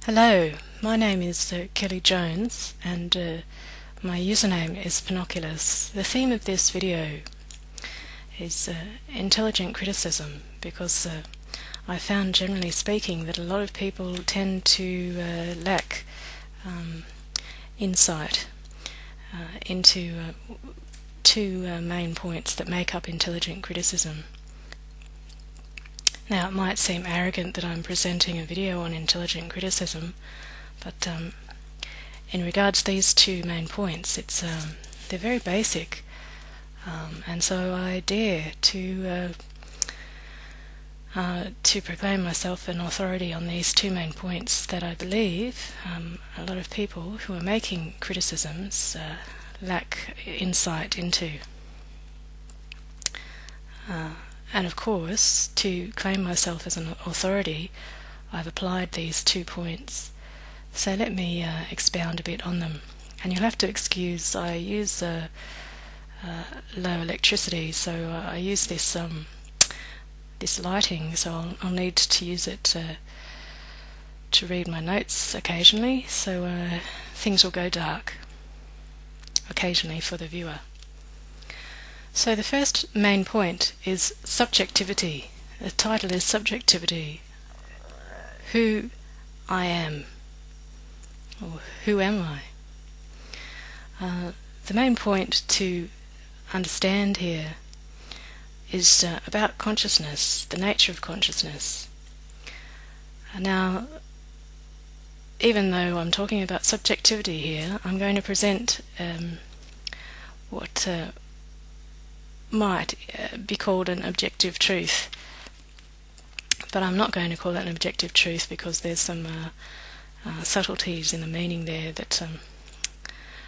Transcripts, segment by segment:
Hello, my name is Kelly Jones and my username is Pinoculus. The theme of this video is intelligent criticism because I found, generally speaking, that a lot of people tend to lack insight into two main points that make up intelligent criticism. Now, it might seem arrogant that I'm presenting a video on intelligent criticism, but in regards to these two main points, they're very basic, and so I dare to proclaim myself an authority on these two main points that I believe a lot of people who are making criticisms lack insight into. And of course, to claim myself as an authority, I've applied these 2 points. So let me expound a bit on them. And you'll have to excuse, I use low electricity, so I use this lighting, so I'll need to use it to read my notes occasionally, so things will go dark occasionally for the viewer. So the first main point is subjectivity. The title is Subjectivity. Who I am, or who am I? The main point to understand here is about consciousness, the nature of consciousness. Now, even though I'm talking about subjectivity here, I'm going to present what might be called an objective truth, but I'm not going to call that an objective truth because there's some subtleties in the meaning there that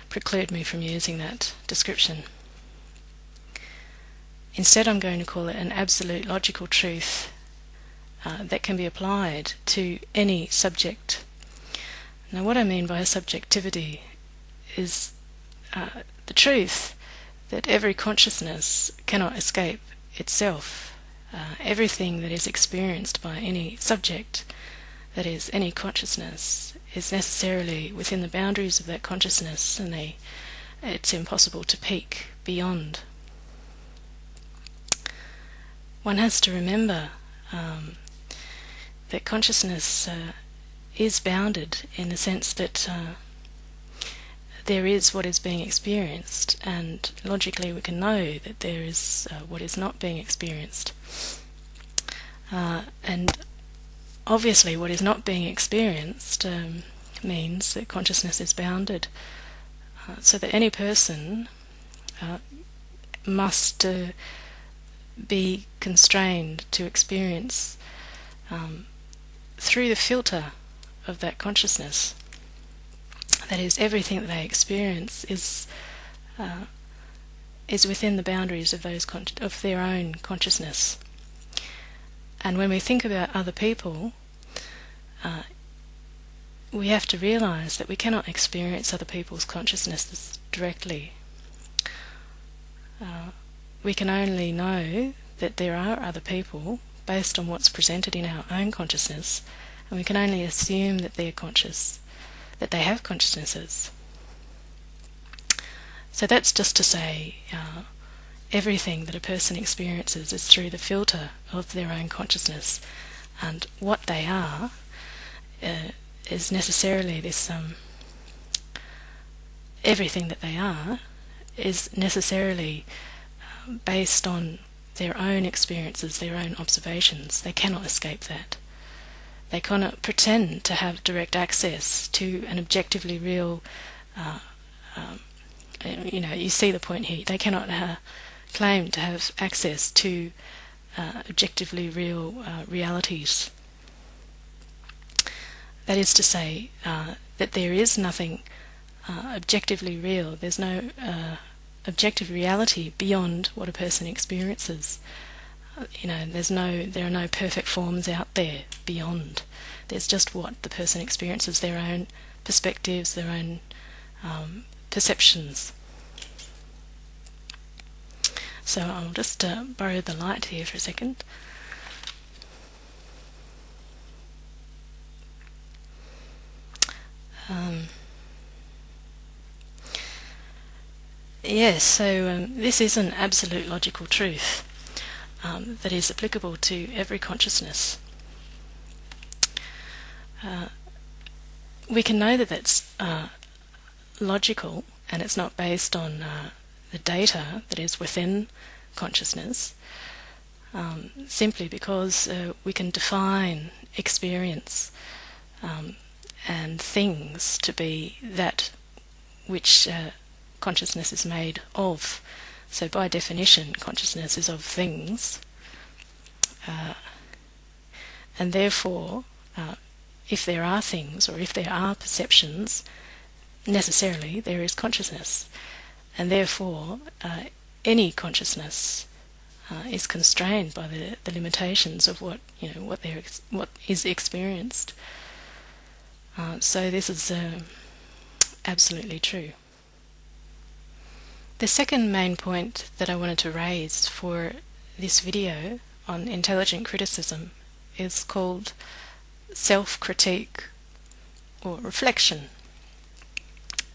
preclude me from using that description. Instead, I'm going to call it an absolute logical truth that can be applied to any subject. Now, what I mean by subjectivity is the truth that every consciousness cannot escape itself. Everything that is experienced by any subject, that is, any consciousness, is necessarily within the boundaries of that consciousness, and it's impossible to peek beyond. One has to remember that consciousness is bounded in the sense that there is what is being experienced, and logically we can know that there is what is not being experienced. And obviously what is not being experienced means that consciousness is bounded, so that any person must be constrained to experience through the filter of that consciousness. That is, everything that they experience is within the boundaries of of their own consciousness. And when we think about other people, we have to realize that we cannot experience other people's consciousnesses directly. We can only know that there are other people based on what's presented in our own consciousness, and we can only assume that they're conscious, that they have consciousnesses. So that's just to say everything that a person experiences is through the filter of their own consciousness, and what they are is necessarily this everything that they are is necessarily based on their own experiences, their own observations. They cannot escape that. They cannot pretend to have direct access to an objectively real, you see the point here. They cannot claim to have access to objectively real realities. That is to say that there is nothing objectively real. There's no objective reality beyond what a person experiences. There are no perfect forms out there beyond. There's just what the person experiences, their own perspectives, their own perceptions. So I'll just borrow the light here for a second. Yes, so this is an absolute logical truth that is applicable to every consciousness. We can know that that's logical and it's not based on the data that is within consciousness, simply because we can define experience and things to be that which consciousness is made of. So by definition, consciousness is of things, and therefore if there are things or if there are perceptions, necessarily there is consciousness, and therefore any consciousness is constrained by the limitations of what is experienced. So this is absolutely true. The second main point that I wanted to raise for this video on intelligent criticism is called self-critique or reflection.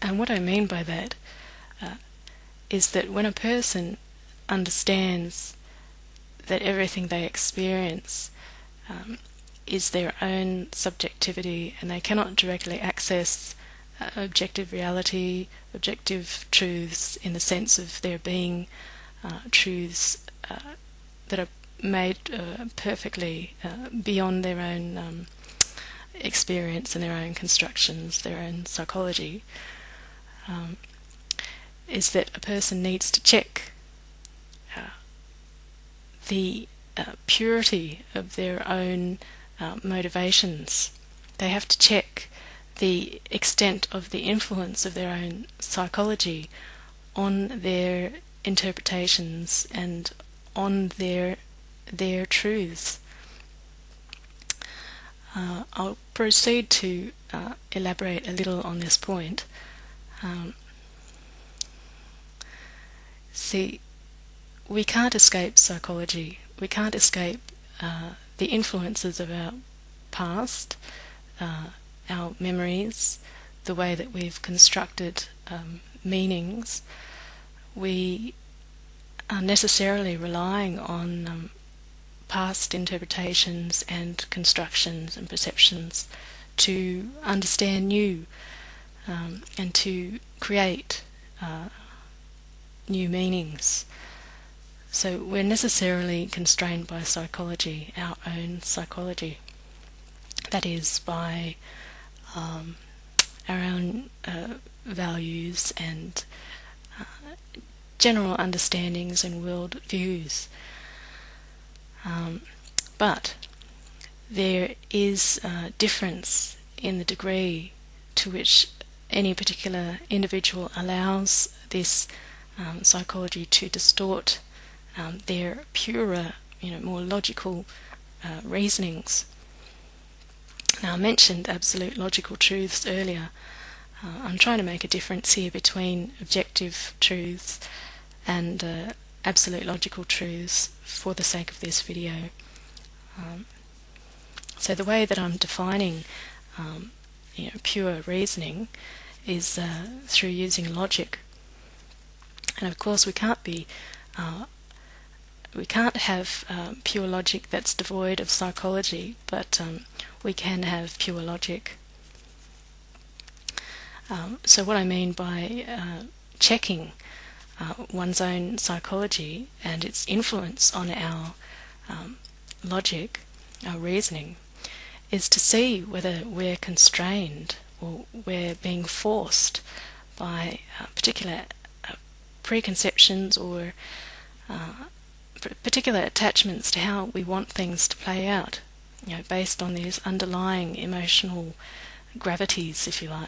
And what I mean by that is that when a person understands that everything they experience is their own subjectivity and they cannot directly access objective reality, objective truths in the sense of there being truths that are made perfectly beyond their own experience and their own constructions, their own psychology, is that a person needs to check the purity of their own motivations. They have to check the extent of the influence of their own psychology on their interpretations and on their truths. I'll proceed to elaborate a little on this point. See, we can't escape psychology. We can't escape the influences of our past, our memories, the way that we've constructed meanings. We are necessarily relying on past interpretations and constructions and perceptions to understand new and to create new meanings. So we're necessarily constrained by psychology, our own psychology. That is, by our own values and general understandings and world views. But there is a difference in the degree to which any particular individual allows this psychology to distort their purer, more logical reasonings. Now, I mentioned absolute logical truths earlier. I'm trying to make a difference here between objective truths and absolute logical truths for the sake of this video. So the way that I'm defining pure reasoning is through using logic. And of course we can't have pure logic that's devoid of psychology, but we can have pure logic. So what I mean by checking one's own psychology and its influence on our logic, our reasoning, is to see whether we're constrained or we're being forced by particular preconceptions or particular attachments to how we want things to play out, based on these underlying emotional gravities, if you like.